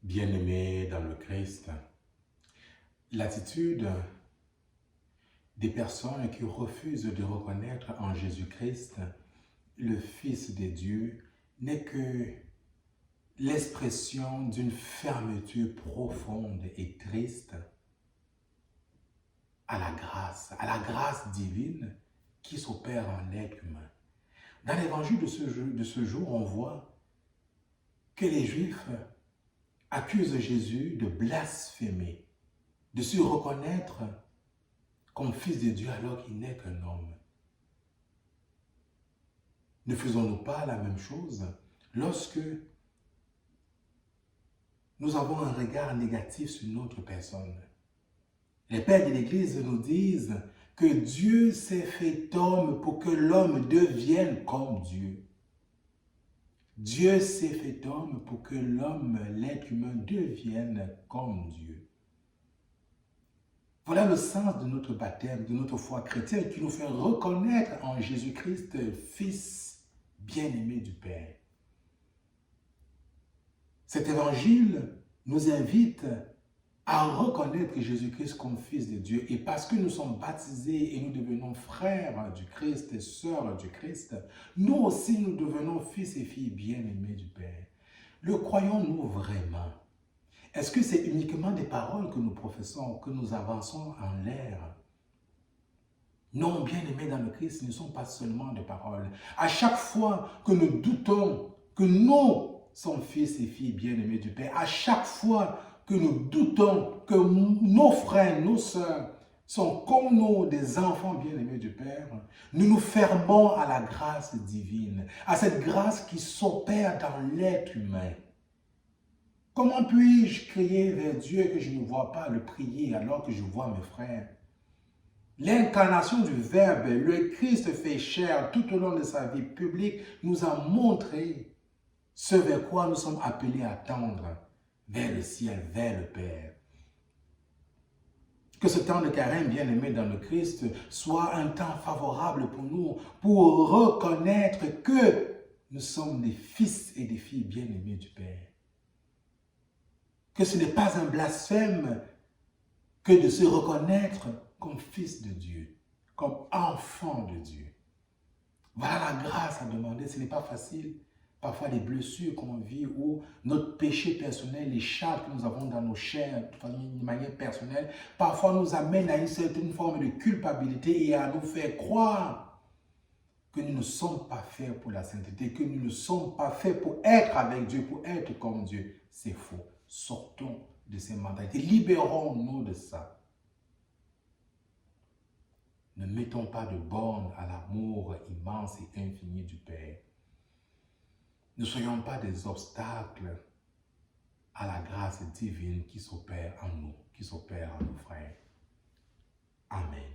Bien-aimés dans le Christ, l'attitude des personnes qui refusent de reconnaître en Jésus-Christ le Fils de Dieu n'est que l'expression d'une fermeture profonde et triste à la grâce divine qui s'opère en l'être humain. Dans l'évangile de ce jour, on voit que les Juifs accusent Jésus de blasphémer, de se reconnaître comme fils de Dieu alors qu'il n'est qu'un homme. Ne faisons-nous pas la même chose lorsque nous avons un regard négatif sur notre personne? Les pères de l'Église nous disent que Dieu s'est fait homme pour que l'homme devienne comme Dieu. Dieu s'est fait homme pour que l'homme, l'être humain, devienne comme Dieu. Voilà le sens de notre baptême, de notre foi chrétienne qui nous fait reconnaître en Jésus-Christ, Fils bien-aimé du Père. Cet évangile nous invite à reconnaître Jésus-Christ comme Fils de Dieu. Et parce que nous sommes baptisés et nous devenons frères du Christ et sœurs du Christ, nous aussi nous devenons fils et filles bien-aimés du Père. Le croyons-nous vraiment? Est-ce que c'est uniquement des paroles que nous professons, que nous avançons en l'air? Non, bien-aimés dans le Christ, ce ne sont pas seulement des paroles. À chaque fois que nous doutons que nous sommes fils et filles bien-aimés du Père, à chaque fois que nous doutons que nos frères, nos sœurs sont comme nous, des enfants bien-aimés du Père, nous nous fermons à la grâce divine, à cette grâce qui s'opère dans l'être humain. Comment puis-je crier vers Dieu que je ne vois pas le prier alors que je vois mes frères? L'incarnation du Verbe, le Christ fait chair tout au long de sa vie publique, nous a montré ce vers quoi nous sommes appelés à tendre, vers le ciel, vers le Père. Que ce temps de carême, bien-aimé dans le Christ, soit un temps favorable pour nous, pour reconnaître que nous sommes des fils et des filles bien-aimés du Père. Que ce n'est pas un blasphème que de se reconnaître comme fils de Dieu, comme enfant de Dieu. Voilà la grâce à demander, ce n'est pas facile. Parfois, les blessures qu'on vit ou notre péché personnel, les charges que nous avons dans nos chairs de manière personnelle, parfois nous amènent à une certaine forme de culpabilité et à nous faire croire que nous ne sommes pas faits pour la sainteté, que nous ne sommes pas faits pour être avec Dieu, pour être comme Dieu. C'est faux. Sortons de ces mentalités. Libérons-nous de ça. Ne mettons pas de bornes à l'amour immense et infini du Père. Ne soyons pas des obstacles à la grâce divine qui s'opère en nous, qui s'opère en nos frères. Amen.